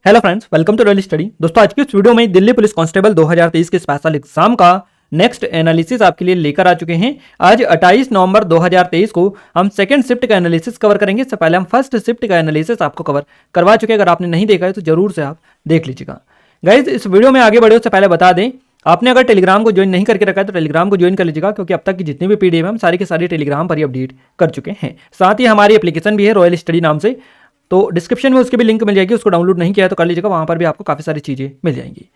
Hello friends, welcome to daily study. दोस्तों, आज की इस वीडियो में दिल्ली पुलिस कांस्टेबल 2023 के स्पेशल एग्जाम का नेक्स्ट एनालिसिस आपके लिए लेकर आ चुके हैं। आज 28 नवंबर 2023 को हम सेकंड शिफ्ट का एनालिसिस कवर करेंगे। इससे पहले हम फर्स्ट शिफ्ट का एनालिसिस आपको कवर करवा चुके हैं। अगर आपने नहीं देखा है तो जरूर से आप देख लीजिएगा। गाइज, इस वीडियो में आगे बढ़े उससे पहले बता दें, आपने अगर टेलीग्राम को ज्वाइन नहीं करके रखा है तो टेलीग्राम को ज्वाइन कर लीजिएगा, क्योंकि अब तक की जितनी भी पीडीएफ हम सारी के सारी टेलीग्राम पर ही अपडेट कर चुके हैं। साथ ही हमारी एप्लीकेशन भी है रॉयल स्टडी नाम से, तो डिस्क्रिप्शन में उसकी भी लिंक मिल जाएगी। उसको डाउनलोड नहीं किया है तो कर लीजिएगा, वहाँ पर भी आपको काफ़ी सारी चीज़ें मिल जाएंगी।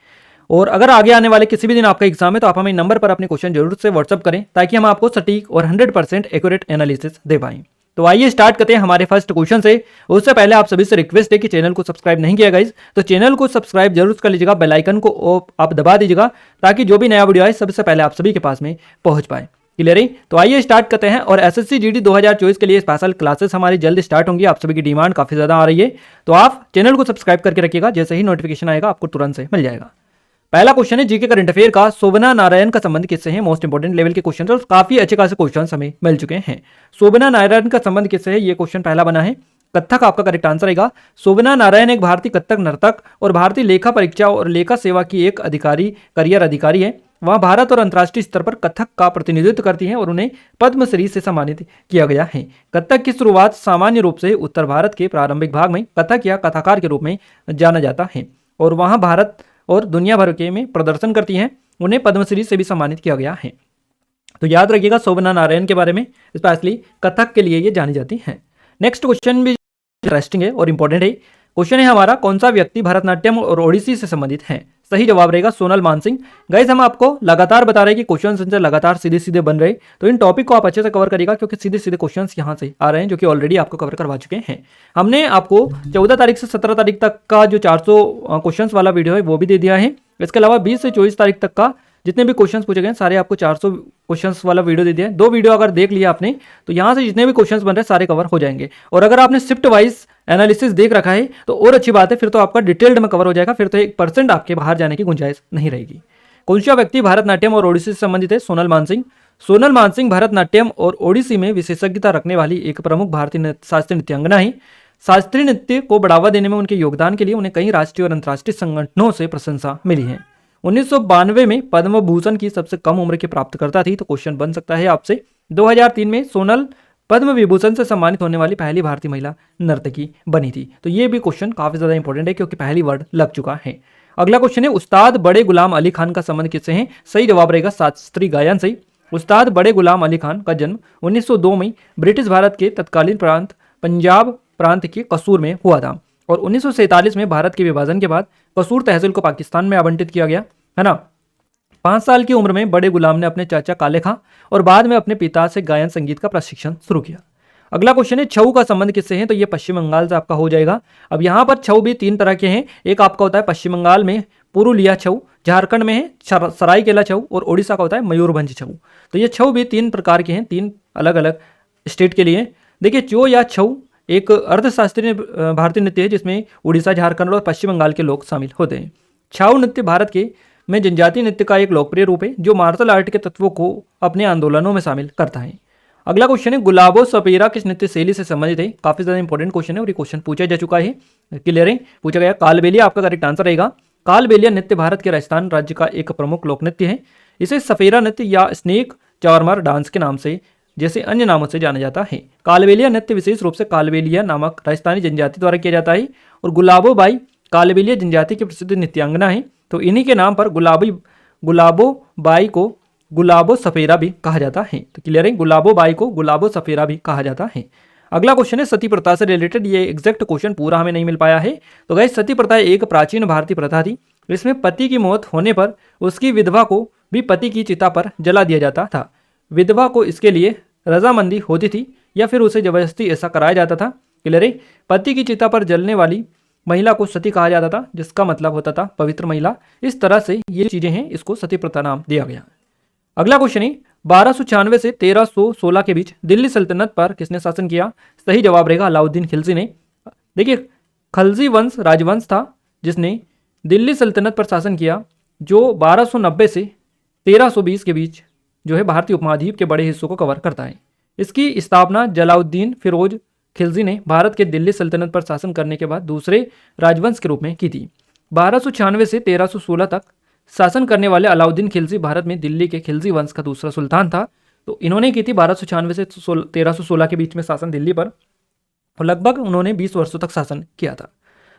और अगर आगे आने वाले किसी भी दिन आपका एग्जाम है तो आप हमें नंबर पर अपने क्वेश्चन जरूर से व्हाट्सअप करें, ताकि हम आपको सटीक और 100% एक्यूरेट एनालिसिस दे पाएं। तो आइए स्टार्ट करते हैं हमारे फर्स्ट क्वेश्चन से। उससे पहले आप सभी से रिक्वेस्ट है कि चैनल को सब्सक्राइब नहीं किया गाइस तो चैनल को सब्सक्राइब जरूर कर लीजिएगा, बेल आइकन को आप दबा दीजिएगा, ताकि जो भी नया वीडियो आए सबसे पहले आप सभी के पास में पहुंच पाए। क्लियर है? तो आइए स्टार्ट करते हैं। और एसएससी जीडी 2024 के लिए स्पेशल क्लासेस हमारी जल्द स्टार्ट होंगी। आप सभी की डिमांड काफी ज्यादा आ रही है, तो आप चैनल को सब्सक्राइब करके रखिएगा। जैसे ही नोटिफिकेशन आएगा आपको तुरंत से मिल जाएगा। पहला क्वेश्चन है जीके करंट अफेयर का, शोभना नारायण का संबंध किससे है? मोस्ट इंपोर्टेंट लेवल के क्वेश्चन और काफी अच्छे खासे क्वेश्चन हमें मिल चुके हैं। शोभना नारायण का संबंध किससे है? ये क्वेश्चन पहला बना है। कथक आपका करेक्ट आंसर रहेगा। शोभना नारायण एक भारतीय कथक नर्तक और भारतीय लेखा परीक्षा और लेखा सेवा की एक करियर अधिकारी है। वह भारत और अंतर्राष्ट्रीय स्तर पर कथक का प्रतिनिधित्व करती हैं और उन्हें पद्मश्री से सम्मानित किया गया है। कथक की शुरुआत सामान्य रूप से उत्तर भारत के प्रारंभिक भाग में कथक या कथाकार के रूप में जाना जाता है, और वहाँ भारत और दुनिया भर के में प्रदर्शन करती हैं। उन्हें पद्मश्री से भी सम्मानित किया गया है। तो याद रखिएगा शोभना नारायण के बारे में, स्पेशली कथक के लिए ये जानी जाती हैं। नेक्स्ट क्वेश्चन भी इंटरेस्टिंग है और इंपॉर्टेंट है। क्वेश्चन है हमारा, कौन सा व्यक्ति भरतनाट्यम और ओडिसी से संबंधित है? सही जवाब रहेगा सोनल मानसिंह। गाइस, हम आपको लगातार बता रहे हैं कि क्वेश्चन लगातार सीधे सीधे बन रहे, तो इन टॉपिक को आप अच्छे से कवर करिएगा, क्योंकि सीधे सीधे क्वेश्चंस यहां से आ रहे हैं जो कि ऑलरेडी आपको कवर करवा चुके हैं। हमने आपको 14 तारीख से 17 तारीख तक का जो 400 क्वेश्चंस वाला वीडियो है वो भी दे दिया है। इसके अलावा 20 से 24 तारीख तक का जितने भी क्वेश्चंस पूछे गए सारे आपको 400 क्वेश्चंस वाला वीडियो दे दिया है। 2 वीडियो अगर देख लिया आपने तो यहाँ से जितने भी क्वेश्चंस बन रहे हैं सारे कवर हो जाएंगे। और अगर आपने शिफ्ट वाइज एनालिसिस देख रखा है तो और अच्छी बात है, फिर तो आपका डिटेल्ड में कवर हो जाएगा। फिर तो 1% आपके बाहर जाने की गुंजाइश नहीं रहेगी। कौन सा व्यक्ति भरतनाट्यम और ओडिसी से संबंधित है? सोनल मानसिंह। सोनल मानसिंह भरतनाट्यम और ओडिसी में विशेषज्ञता रखने वाली एक प्रमुख भारतीय शास्त्रीय नृत्यांगना है। शास्त्रीय नृत्य को बढ़ावा देने में उनके योगदान के लिए उन्हें कई राष्ट्रीय और अंतर्राष्ट्रीय संगठनों से प्रशंसा मिली है। 1992 में पद्म भूषण की सबसे कम उम्र की प्राप्तकर्ता थी। तो क्वेश्चन बन सकता है आपसे, 2003 में सोनल पद्म विभूषण से सम्मानित होने वाली पहली भारतीय महिला नर्तकी बनी थी। तो ये भी क्वेश्चन काफी ज्यादा इंपॉर्टेंट है, क्योंकि पहली वर्ड लग चुका है। अगला क्वेश्चन है, उस्ताद बड़े गुलाम अली खान का संबंध किससे है? सही जवाब रहेगा शास्त्रीय गायन से। उस्ताद बड़े गुलाम अली खान का जन्म 1902 में ब्रिटिश भारत के तत्कालीन प्रांत पंजाब प्रांत के कसूर में हुआ था, और 1947 में भारत के विभाजन के बाद कसूर तहसील को पाकिस्तान में आवंटित किया गया, है ना। 5 साल की उम्र में बड़े गुलाम ने अपने चाचा काले खां और बाद में अपने पिता से गायन संगीत का प्रशिक्षण शुरू किया। अगला क्वेश्चन है, छऊ का संबंध किससे है? तो ये पश्चिम बंगाल से आपका हो जाएगा। अब यहाँ पर छऊ भी 3 तरह के हैं। एक आपका होता है पश्चिम बंगाल में पुरुलिया छऊ, झारखंड में है सरायकेला छऊ, और ओडिशा का होता है मयूरभंज छऊ। तो ये छऊ भी 3 प्रकार के हैं, 3 अलग अलग स्टेट के लिए। देखिए, चो या छऊ एक अर्थशास्त्रीय भारतीय नृत्य है, जिसमें उड़ीसा, झारखंड और पश्चिम बंगाल के लोग शामिल होते हैं। छऊ नृत्य भारत के में जनजातीय नृत्य का एक लोकप्रिय रूप है, जो मार्शल आर्ट के तत्वों को अपने आंदोलनों में शामिल करता है। अगला क्वेश्चन है, गुलाबो सपेरा किस नृत्य शैली से संबंधित है? काफी ज्यादा इंपॉर्टेंट क्वेश्चन है और ये क्वेश्चन पूछा जा चुका है। क्लियर है? पूछा गया। कालबेलिया आपका करेक्ट आंसर रहेगा। कालबेलिया नृत्य भारत के राजस्थान राज्य का एक प्रमुख लोक नृत्य है। इसे सफेरा नृत्य या स्नेक चार्मर डांस के नाम से जैसे अन्य नामों से जाना जाता है। कालबेलिया नृत्य विशेष रूप से कालबेलिया नामक राजस्थानी जनजाति द्वारा किया जाता है, और गुलाबो बाई कालबेलिया जनजाति की प्रसिद्ध नृत्यांगना है। तो इन्हीं के नाम पर गुलाबो बाई को गुलाबो सफेरा भी कहा जाता है। तो क्लियर है? गुलाबो बाई को गुलाबो सफेरा भी कहा जाता है। अगला क्वेश्चन है सती प्रथा से रिलेटेड। ये एग्जैक्ट क्वेश्चन पूरा हमें नहीं मिल पाया है। तो गाइस, सती प्रथा एक प्राचीन भारतीय प्रथा थी। इसमें पति की मौत होने पर उसकी विधवा को भी पति की चिता पर जला दिया जाता था। विधवा को इसके लिए रजामंदी होती थी या फिर उसे जबरदस्ती ऐसा कराया जाता था। क्लियर है? पति की चिता पर जलने वाली महिला को सती कहा जाता था, जिसका मतलब होता था पवित्र महिला। इस तरह से ये चीजें हैं, इसको सती प्रथा नाम दिया गया। अगला क्वेश्चन है, 1296 से 1316 के बीच दिल्ली सल्तनत पर किसने शासन किया? सही जवाब रहेगा अलाउद्दीन खिलजी ने। देखिए, खलजी वंश राजवंश था जिसने दिल्ली सल्तनत पर शासन किया, जो 1290 से 1320 के बीच जो है भारतीय उपमहाद्वीप के बड़े हिस्सों को कवर करता है। इसकी स्थापना जलाउद्दीन फिरोज खिलजी ने भारत के दिल्ली सल्तनत पर शासन करने के बाद दूसरे राजवंश के रूप में की थी। 1296 से 1316 तक शासन करने वाले अलाउद्दीन खिलजी भारत में दिल्ली के खिलजी वंश का दूसरा सुल्तान था। तो इन्होंने की थी 1296 से 1316 के बीच में शासन दिल्ली पर, और लगभग उन्होंने 20 वर्षों तक शासन किया था।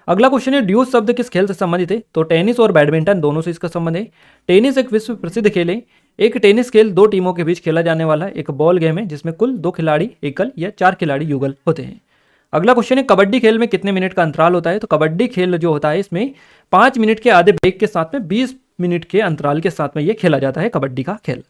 अगला क्वेश्चन है, ड्यूस शब्द किस खेल से संबंधित है? तो टेनिस और बैडमिंटन दोनों से इसका संबंध है। टेनिस एक विश्व प्रसिद्ध खेल है। एक टेनिस खेल दो टीमों के बीच खेला जाने वाला एक बॉल गेम है जिसमें कुल 2 खिलाड़ी एकल या 4 खिलाड़ी युगल होते हैं। अगला क्वेश्चन है, कबड्डी खेल में कितने मिनट का अंतराल होता है? तो कबड्डी खेल जो होता है इसमें 5 मिनट के आधे ब्रेक के साथ में 20 मिनट के अंतराल के साथ में ये खेला जाता है कबड्डी का खेल।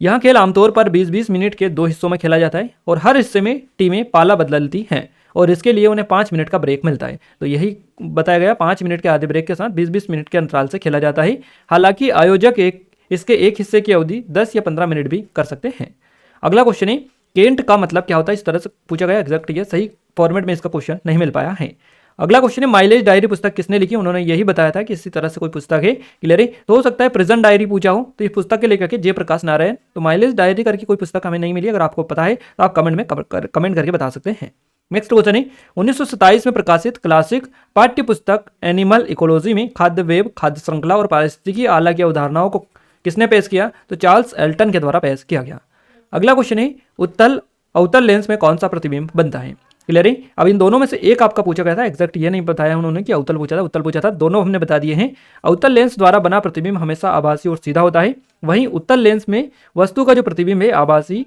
यह खेल आमतौर पर 20-20 मिनट के 2 हिस्सों में खेला जाता है और हर हिस्से में टीमें पाला बदलती हैं और इसके लिए उन्हें 5 मिनट का ब्रेक मिलता है। तो यही बताया गया, 5 मिनट के आधे ब्रेक के साथ 20-20 मिनट के अंतराल से खेला जाता है। हालांकि आयोजक इसके एक हिस्से की अवधि 10 या 15 मिनट भी कर सकते हैं। अगला क्वेश्चन है, केंट का मतलब क्या होता है? इस तरह से पूछा गया, एग्जैक्ट ये सही फॉर्मेट में इसका क्वेश्चन नहीं मिल पाया है। अगला क्वेश्चन है, माइलेज डायरी पुस्तक किसने लिखी? उन्होंने यही बताया था कि इसी तरह से कोई पुस्तक है। क्लियर है? तो हो सकता है प्रिजन डायरी पूछा हो, तो इस पुस्तक के लेकर के जयप्रकाश नारायण। तो माइलेज डायरी करके कोई पुस्तक हमें नहीं मिली। अगर आपको पता है तो आप कमेंट में कमेंट करके बता सकते हैं। नेक्स्ट क्वेश्चन है, 1927 में प्रकाशित क्लासिक पाठ्य पुस्तक एनिमल इकोलॉजी में खाद्य वेब, खाद्य श्रृंखला और पारिस्थितिकी आला की अवधारणाओं को किसने पेश किया? तो चार्ल्स एल्टन के द्वारा पेश किया गया। अगला क्वेश्चन है, अवतल लेंस में कौन सा प्रतिबिंब बनता है? क्लियर है? अब इन दोनों में से एक आपका पूछा गया था, एग्जैक्ट ये नहीं बताया उन्होंने कि अवतल पूछा था, दोनों हमने बता दिए हैं। अवतल लेंस द्वारा बना प्रतिबिंब हमेशा आभासी और सीधा होता है। वहीं उत्तल लेंस में वस्तु का जो प्रतिबिंब है आभासी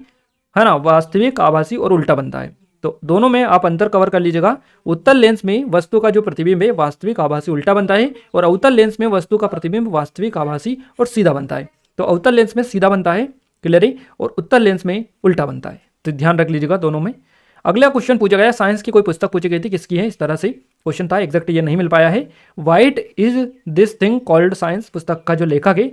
है ना, वास्तविक, आभासी और उल्टा बनता है। तो दोनों में आप अंतर कवर कर लीजिएगा। उत्तल लेंस में वस्तु का जो प्रतिबिंब है वास्तविक, आभासी, उल्टा बनता है और अवतल लेंस में वस्तु का प्रतिबिंब वास्तविक, आभासी और सीधा बनता है। तो अवतल लेंस में सीधा बनता है, क्लियर है, और उत्तल लेंस में उल्टा बनता है। तो ध्यान रख लीजिएगा दोनों में। अगला क्वेश्चन पूछा गया, साइंस की कोई पुस्तक पूछी गई थी, किसकी है? इस तरह से क्वेश्चन था, एग्जैक्ट ये नहीं मिल पाया है। White is this thing called science पुस्तक का जो लेखक है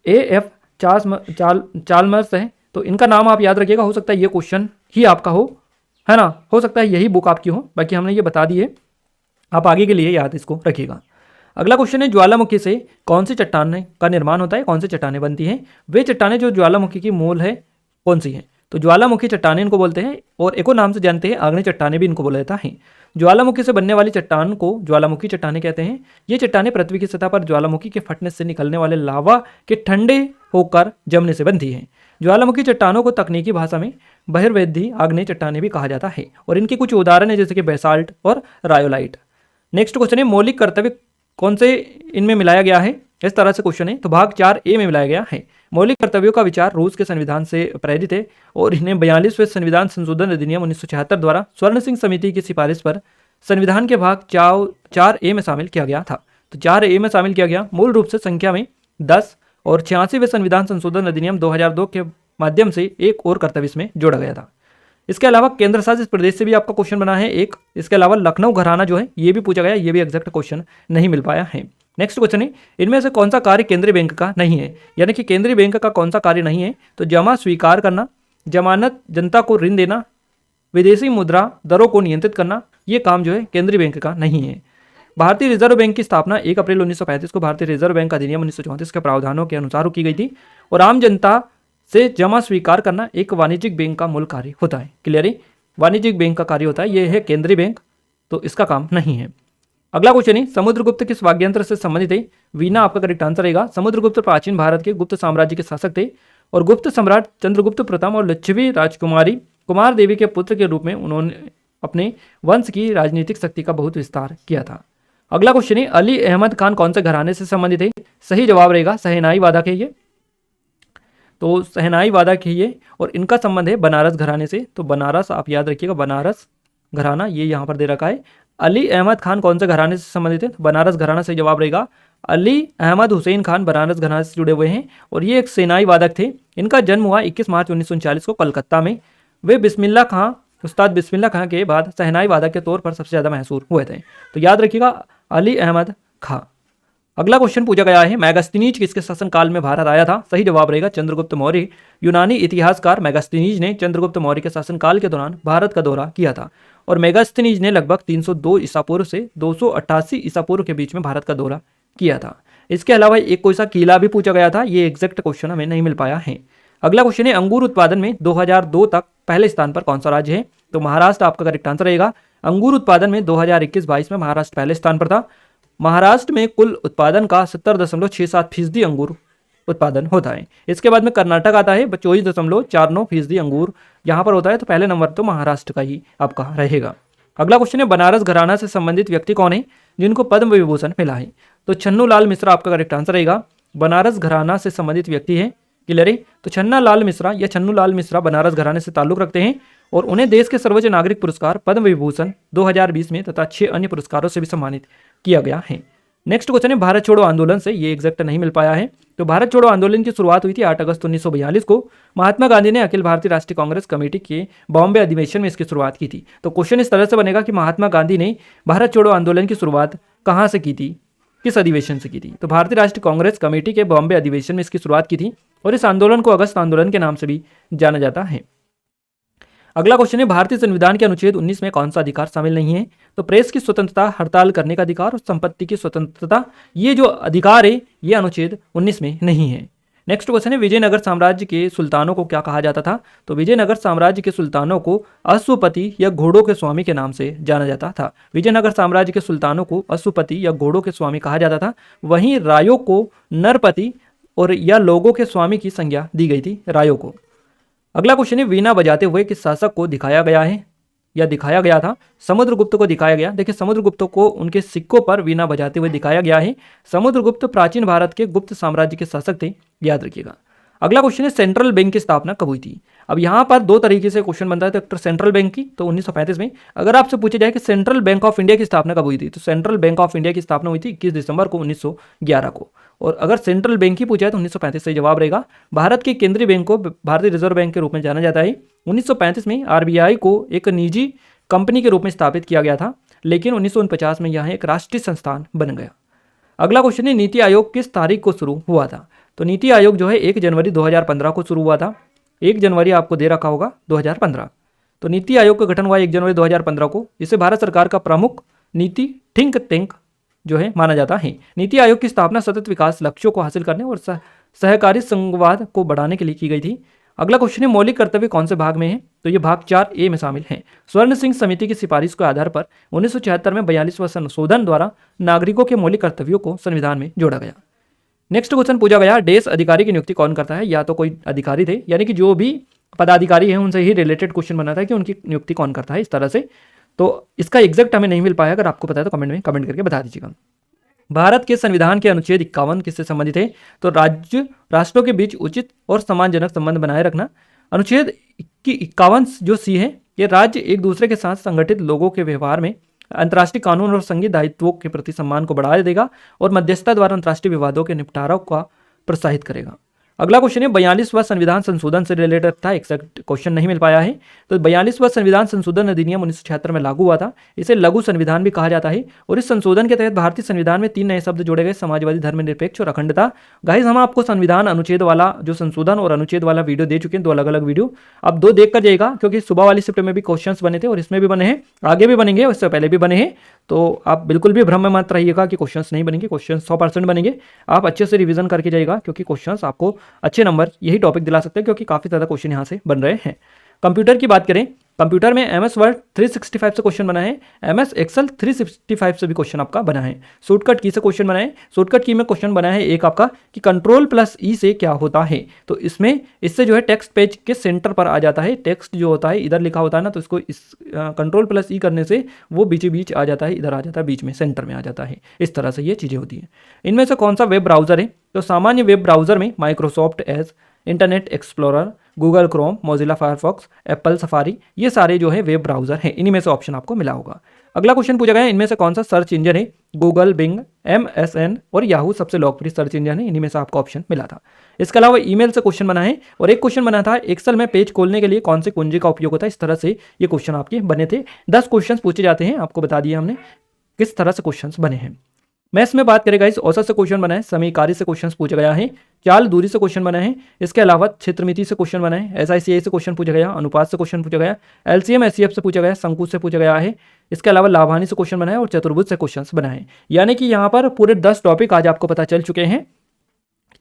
A.F. चाल्मर्स है। तो इनका नाम आप याद रखिएगा, हो सकता है ये क्वेश्चन ही आपका हो, है ना, हो सकता है यही बुक आपकी हो, बाकी हमने ये बता दी है, आप आगे के लिए याद इसको रखिएगा। अगला क्वेश्चन है, ज्वालामुखी से कौन सी चट्टान का निर्माण होता है? कौन सी चट्टानें बनती हैं? वे चट्टानें जो ज्वालामुखी की मूल है कौन सी हैं? तो ज्वालामुखी चट्टानें इनको बोलते हैं, और एक और नाम से जानते हैं आग्नेय चट्टानें भी इनको बोला जाता है। ज्वालामुखी से बनने वाली चट्टान को ज्वालामुखी चट्टानें कहते हैं। ये चट्टानें पृथ्वी की सतह पर ज्वालामुखी के फटने से निकलने वाले लावा के ठंडे होकर जमने से बनती हैं। ज्वालामुखी चट्टानों को तकनीकी भाषा में बहिर्वेदी आग्नेय चट्टानें भी कहा जाता है, और इनके कुछ उदाहरण है जैसे कि बेसाल्ट और रायोलाइट। नेक्स्ट क्वेश्चन है, मौलिक कर्तव्य कौन से इनमें मिलाया गया है? इस तरह से क्वेश्चन है, तो भाग 4A में मिलाया गया है। मौलिक कर्तव्यों का विचार रूस के संविधान से प्रेरित है और इन्हें 42वें संविधान संशोधन अधिनियम 1976 द्वारा स्वर्ण सिंह समिति की सिफारिश पर संविधान के भाग 4A में शामिल किया गया था। तो 4A में शामिल किया गया, मूल रूप से संख्या में 10 और 86वें संविधान संशोधन अधिनियम 2002 के माध्यम से एक और कर्तव्य इसमें जोड़ा गया था। इसके अलावा केंद्र शासित प्रदेश से भी आपका क्वेश्चन बना है एक। इसके अलावा लखनऊ घराना जो है ये भी पूछा गया, ये भी एग्जैक्ट क्वेश्चन नहीं मिल पाया है। नेक्स्ट क्वेश्चन है, इनमें से कौन सा कार्य केंद्रीय बैंक का नहीं है? यानी कि केंद्रीय बैंक का कौन सा कार्य नहीं है? तो जमा स्वीकार करना, जमानत, जनता को ऋण देना, विदेशी मुद्रा दरों को नियंत्रित करना, ये काम जो है केंद्रीय बैंक का नहीं है। भारतीय रिजर्व बैंक की स्थापना 1 अप्रैल 1935 को भारतीय रिजर्व बैंक अधिनियम 1934 के प्रावधानों के अनुसार की गई थी, और आम जनता से जमा स्वीकार करना एक वाणिज्यिक बैंक का मूल कार्य होता है। क्लियर है? वाणिज्यिक बैंक का कार्य होता है, ये है केंद्रीय बैंक, तो इसका काम नहीं है। अगला क्वेश्चन है, समुद्रगुप्त किस वाग्यंत्र से संबंधित है? वीना आपका करेक्ट आंसर रहेगा। समुद्रगुप्त प्राचीन भारत के गुप्त साम्राज्य के शासक थे, और गुप्त सम्राट चंद्रगुप्त प्रथम और लिच्छवी राजकुमारी कुमार देवी के पुत्र के रूप में उन्होंने अपने वंश की राजनीतिक शक्ति का बहुत विस्तार किया था। अगला क्वेश्चन है, अली अहमद खान कौन से घराने से संबंधित है? सही जवाब रहेगा शहनाई वादा के ये। तो शहनाई वादा की ये, और इनका संबंध है बनारस घराने से। तो बनारस आप याद रखिएगा, बनारस घराना ये यहाँ पर दे रखा है। अली अहमद खान कौन से घराने से संबंधित है? तो बनारस घराना से जवाब रहेगा। अली अहमद हुसैन खान बनारस घराने से जुड़े हुए हैं, और ये एक सेनाई वादक थे। इनका जन्म हुआ 21 मार्च 1939 को कलकत्ता में। वे बिस्मिल्लाह खां, उस्ताद बिस्मिल्लाह खां के बाद शहनाई वादक के तौर पर सबसे ज़्यादा मशहूर हुए थे। तो याद रखिएगा अली अहमद खां। अगला क्वेश्चन पूछा गया है, मैगस्थनीज किसके शासनकाल में भारत आया था? सही जवाब रहेगा चंद्रगुप्त मौर्य। यूनानी इतिहासकार मैगस्थनीज ने चंद्रगुप्त मौर्य के शासनकाल के दौरान भारत का दौरा किया था, और मैगस्थनीज ने लगभग 302 ईसा पूर्व से 288 ईसा पूर्व के बीच में भारत का दौरा किया था। इसके अलावा एक कोई सा किला भी पूछा गया था, ये एग्जैक्ट क्वेश्चन हमें नहीं मिल पाया है। अगला क्वेश्चन है, अंगूर उत्पादन में 2002 तक पहले स्थान पर कौन सा राज्य है? तो महाराष्ट्र आपका करेक्ट आंसर रहेगा। अंगूर उत्पादन में 2021-22 में महाराष्ट्र पहले स्थान पर था। महाराष्ट्र में कुल उत्पादन का 70.67% अंगूर उत्पादन होता है। इसके बाद में कर्नाटक आता है, 24.49% अंगूर यहाँ पर होता है। तो पहले नंबर तो महाराष्ट्र का ही आपका रहेगा। अगला क्वेश्चन है, बनारस घराना से संबंधित व्यक्ति कौन है जिनको पद्म विभूषण मिला है? तो छन्नू लाल मिश्रा आपका करेक्ट आंसर रहेगा। बनारस घराना से संबंधित व्यक्ति है, क्लियर है। तो छन्ना लाल मिश्रा या छन्नू लाल मिश्रा बनारस घराने से ताल्लुक रखते हैं और उन्हें देश के सर्वोच्च नागरिक पुरस्कार पद्म विभूषण 2020 में तथा 6 अन्य पुरस्कारों से भी सम्मानित किया गया है। नेक्स्ट क्वेश्चन है, भारत छोड़ो आंदोलन से, ये एग्जैक्ट नहीं मिल पाया है। तो भारत छोड़ो आंदोलन की शुरुआत हुई थी 8 अगस्त 1942 को। महात्मा गांधी ने अखिल भारतीय राष्ट्रीय कांग्रेस कमेटी के बॉम्बे अधिवेशन में इसकी शुरुआत की थी। तो क्वेश्चन इस तरह से बनेगा कि महात्मा गांधी ने भारत छोड़ो आंदोलन की शुरुआत कहाँ से की थी, किस अधिवेशन से की थी? तो भारतीय राष्ट्रीय कांग्रेस कमेटी के बॉम्बे अधिवेशन में इसकी शुरुआत की थी और इस आंदोलन को अगस्त आंदोलन के नाम से भी जाना जाता है। अगला क्वेश्चन है, भारतीय संविधान के अनुच्छेद 19 में कौन सा अधिकार शामिल नहीं है? तो प्रेस की स्वतंत्रता, हड़ताल करने का अधिकार और संपत्ति की स्वतंत्रता, ये जो अधिकार है ये अनुच्छेद 19 में नहीं है। नेक्स्ट क्वेश्चन है, विजयनगर साम्राज्य के सुल्तानों को क्या कहा जाता था? तो विजयनगर साम्राज्य के सुल्तानों को अश्वपति या घोड़ों के स्वामी के नाम से जाना जाता था। विजयनगर साम्राज्य के सुल्तानों को अश्वपति या घोड़ों के स्वामी कहा जाता था। वहीं रायों को नरपति और या लोगों के स्वामी की संज्ञा दी गई थी, रायों को। अगला क्वेश्चन है, वीणा बजाते हुए किस शासक को दिखाया गया है या दिखाया गया था? समुद्रगुप्त को दिखाया गया। देखिए, समुद्रगुप्त को उनके सिक्कों पर वीणा बजाते हुए दिखाया गया है। समुद्रगुप्त प्राचीन भारत के गुप्त साम्राज्य के शासक थे, याद रखिएगा। अगला क्वेश्चन है, सेंट्रल बैंक की स्थापना कब हुई थी? अब यहाँ पर दो तरीके से क्वेश्चन बनता है। तो सेंट्रल बैंक की तो 1935 में। अगर आपसे पूछा जाए कि सेंट्रल बैंक ऑफ इंडिया की स्थापना कब हुई थी, तो सेंट्रल बैंक ऑफ इंडिया की स्थापना हुई थी 21 दिसंबर को 1911 को। और अगर सेंट्रल बैंक की पूछा है तो 1935 से जवाब रहेगा। भारत के केंद्रीय बैंक को भारतीय रिजर्व बैंक के रूप में जाना जाता है। 1935 में आरबीआई को एक निजी कंपनी के रूप में स्थापित किया गया था, लेकिन 1949 में यह एक राष्ट्रीय संस्थान बन गया। अगला क्वेश्चन है, नीति आयोग किस तारीख को शुरू हुआ था? तो नीति आयोग जो है 1 जनवरी 2015 को शुरू हुआ था। 1 जनवरी आपको दे रखा होगा 2015। तो नीति आयोग का गठन हुआ 1 जनवरी 2015 को। इसे भारत सरकार का प्रमुख नीति थिंक टैंक जो है माना जाता है। नीति आयोग की स्थापना सतत विकास लक्ष्यों को हासिल करने और सहकारी संवाद को बढ़ाने के लिए की गई थी। अगला क्वेश्चन है, मौलिक कर्तव्य कौन से भाग में है? तो ये भाग 4A में शामिल है। स्वर्ण सिंह समिति की सिफारिश के आधार पर 1976 में 42वां संशोधन द्वारा नागरिकों के मौलिक कर्तव्यों को संविधान में जोड़ा गया। नेक्स्ट क्वेश्चन पूछा गया, देश अधिकारी की नियुक्ति कौन करता है? या तो कोई अधिकारी थे, यानी कि जो भी पदाधिकारी हैं उनसे ही रिलेटेड क्वेश्चन बना था कि उनकी नियुक्ति कौन करता है, इस तरह से। तो इसका एग्जैक्ट हमें नहीं मिल पाया, अगर आपको पता है तो कमेंट में कमेंट करके बता दीजिएगा। भारत के संविधान के अनुच्छेद 51 किससे संबंधित है? तो राज्य राष्ट्रों के बीच उचित और सम्मानजनक संबंध बनाए रखना। अनुच्छेद 51 जो सी है, ये राज्य एक दूसरे के साथ संगठित लोगों के व्यवहार में अंतर्राष्ट्रीय कानून और संघीय दायित्वों के प्रति सम्मान को बढ़ावा देगा और मध्यस्थता द्वारा अंतर्राष्ट्रीय विवादों के निपटारा का प्रोत्साहित करेगा। अगला क्वेश्चन है, 42वां संविधान संशोधन से रिलेटेड था, एक्सैक्ट क्वेश्चन नहीं मिल पाया है। तो 42वां संविधान संशोधन अधिनियम 1976 में लागू हुआ था। इसे लघु संविधान भी कहा जाता है और इस संशोधन के तहत भारतीय संविधान में 3 नए शब्द जोड़े गए, समाजवादी, धर्मनिरपेक्ष और अखंडता। गाइस, हम आपको संविधान अनुच्छेद वाला जो संशोधन और अनुच्छेद वाला वीडियो दे चुके हैं, 2 अलग अलग वीडियो। आप 2 देख कर जाइएगा, क्योंकि सुबह वाली शिफ्ट में भी क्वेश्चन बने थे और इसमें भी बने हैं, आगे भी बनेंगे, उससे पहले भी बने हैं। तो आप बिल्कुल भी भ्रम में मत रहिएगा कि क्वेश्चन नहीं बनेंगे, क्वेश्चन 100% बनेंगे। आप अच्छे से रिवीजन करके जाइएगा, क्योंकि क्वेश्चन आपको अच्छे नंबर यही टॉपिक दिला सकते हैं, क्योंकि काफ़ी ज़्यादा क्वेश्चन यहाँ से बन रहे हैं। कंप्यूटर की बात करें, कंप्यूटर में MS वर्ड 365 से क्वेश्चन बना है, MS एक्सेल 365 से भी क्वेश्चन आपका बना है। शॉर्टकट की से क्वेश्चन बना है। शॉर्टकट की में क्वेश्चन बना है एक आपका कि कंट्रोल+E से क्या होता है। तो इसमें इससे जो है टेक्स्ट पेज के सेंटर पर आ जाता है। टेक्स्ट जो होता है इधर लिखा होता है ना, तो इसको इस कंट्रोल+E करने से वो बीचे बीच आ जाता है, इधर आ जाता है, बीच में सेंटर में आ जाता है। इस तरह से ये चीज़ें होती हैं। इनमें से कौन सा वेब ब्राउज़र है? तो सामान्य वेब ब्राउज़र में Microsoft Edge, internet explorer, Google Chrome, Mozilla Firefox, Apple safari, ये सारे जो है वेब ब्राउज़र हैं। इन्हीं में से ऑप्शन आपको मिला होगा। अगला क्वेश्चन पूछा गया है, इनमें से कौन सा सर्च इंजन है? गूगल, बिंग, MSN और याहू सबसे लोकप्रिय सर्च इंजन है। इन्हीं में से आपको ऑप्शन मिला था। इसके अलावा ईमेल से क्वेश्चन बना है और एक क्वेश्चन बना था एक्सेल में पेज खोलने के लिए कौन से कुंजी का उपयोग होता है। इस तरह से ये क्वेश्चन आपके बने थे। 10 क्वेश्चन पूछे जाते हैं, आपको बता दिया हमने किस तरह से क्वेश्चन बने हैं। मैथ्स में बात करेगा, इस औसत से क्वेश्चन बना है, समीकारी से क्वेश्चन पूछा गया है, चाल दूरी से क्वेश्चन बना है, इसके अलावा क्षेत्रमिति से क्वेश्चन बना है, SICI से क्वेश्चन पूछा गया, अनुपात से क्वेश्चन पूछा गया, LCM SCF से पूछा गया, शंकु से पूछा गया है, इसके अलावा लाभानी से क्वेश्चन बना है और चतुर्भुज से क्वेश्चन बना है। यानी कि यहाँ पर पूरे 10 टॉपिक आज आपको पता चल चुके हैं,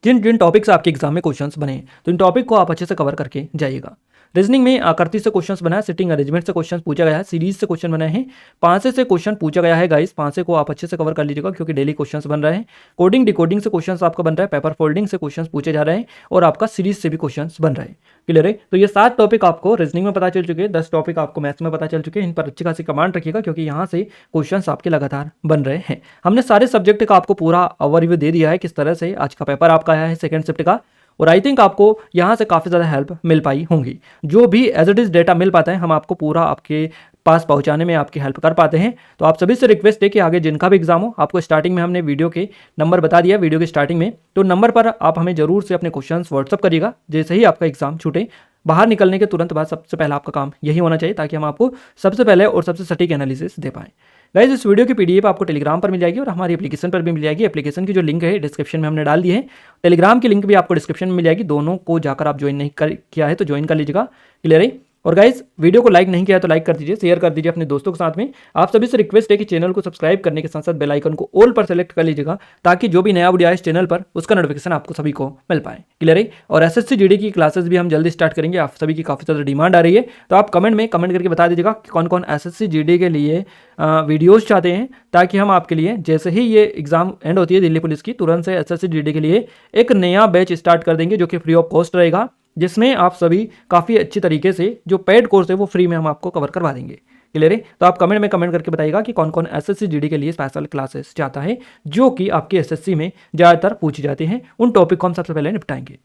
जिन जिन टॉपिक से आपके एग्जाम में क्वेश्चंस बने। तो इन टॉपिक को आप अच्छे से कवर करके जाइएगा। रीजनिंग में आकृति से क्वेश्चंस बनाए, सिटिंग अरेंजमेंट से क्वेश्चंस पूछा गया है, सीरीज से क्वेश्चन बनाए हैं, पांचे से क्वेश्चन पूछा गया है गाइस। पांचे को आप अच्छे से कवर कर लीजिएगा क्योंकि डेली क्वेश्चंस बन रहे हैं। कोडिंग डिकोडिंग से क्वेश्चंस आपका बन रहा है, पेपर फोल्डिंग से क्वेश्चंस पूछे जा रहे हैं और आपका सीरीज से भी क्वेश्चंस बन रहे हैं। क्लियर है? तो ये 7 टॉपिक आपको रीजनिंग में पता चल चुके हैं, 10 टॉपिक आपको मैथ्स में पता चल चुके हैं। इन पर अच्छी खासी कमांड रखिएगा क्योंकि यहाँ से क्वेश्चंस आपके लगातार बन रहे हैं। हमने सारे सब्जेक्ट का आपको पूरा ओवरव्यू दे दिया है किस तरह से आज का पेपर आपका आया है सेकंड शिफ्ट का, और आई थिंक आपको यहाँ से काफ़ी ज़्यादा हेल्प मिल पाई होंगी। जो भी एज इट इज़ डेटा मिल पाता है हम आपको पूरा आपके पास पहुंचाने में आपकी हेल्प कर पाते हैं। तो आप सभी से रिक्वेस्ट है कि आगे जिनका भी एग्जाम हो, आपको स्टार्टिंग में हमने वीडियो के नंबर बता दिया वीडियो के स्टार्टिंग में, तो नंबर पर आप हमें जरूर से अपने क्वेश्चंस व्हाट्सअप करिएगा जैसे ही आपका एग्जाम छूटे। बाहर निकलने के तुरंत बाद सबसे पहला आपका काम यही होना चाहिए ताकि हम आपको सबसे पहले और सबसे सटीक एनालिसिस दे पाएं। गाइस इस वीडियो की पीडीएफ आपको टेलीग्राम पर मिल जाएगी और हमारी एप्लीकेशन पर भी मिल जाएगी। एप्लीकेशन की जो लिंक है डिस्क्रिप्शन में हमने डाल दी है, टेलीग्राम की लिंक भी आपको डिस्क्रिप्शन में मिल जाएगी। दोनों को जाकर आप ज्वाइन नहीं किया है तो ज्वाइन कर लीजिएगा। क्लियर है? और गाइस वीडियो को लाइक नहीं किया तो लाइक कर दीजिए, शेयर कर दीजिए अपने दोस्तों के साथ में। आप सभी से रिक्वेस्ट है कि चैनल को सब्सक्राइब करने के साथ साथ बेल आइकन को ऑल पर सेलेक्ट कर लीजिएगा ताकि जो भी नया वीडियो आए इस चैनल पर उसका नोटिफिकेशन आपको सभी को मिल पाए। क्लियर है? और एसएससी जीडी की क्लासेस भी हम जल्दी स्टार्ट करेंगे, आप सभी की काफ़ी ज़्यादा डिमांड आ रही है। तो आप कमेंट करके बता दीजिएगा कि कौन कौन एसएससी जीडी के लिए वीडियोज़ चाहते हैं ताकि हम आपके लिए जैसे ही ये एग्जाम एंड होती है दिल्ली पुलिस की, तुरंत से एसएससी जीडी के लिए एक नया बैच स्टार्ट कर देंगे जो कि फ्री ऑफ कॉस्ट रहेगा, जिसमें आप सभी काफ़ी अच्छी तरीके से जो पेड कोर्स है वो फ्री में हम आपको कवर करवा देंगे। क्लियर है? तो आप कमेंट करके बताइएगा कि कौन कौन एसएससी जीडी के लिए स्पेशल क्लासेस चाहता है जो कि आपके एसएससी में ज़्यादातर पूछी जाती हैं। उन टॉपिक को हम सबसे पहले निपटाएंगे।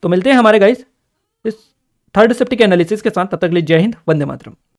तो मिलते हैं हमारे गाइस इस थर्ड शिफ्ट के एनालिसिस के साथ, तब तक के लिए जय हिंद, वंदे मातरम।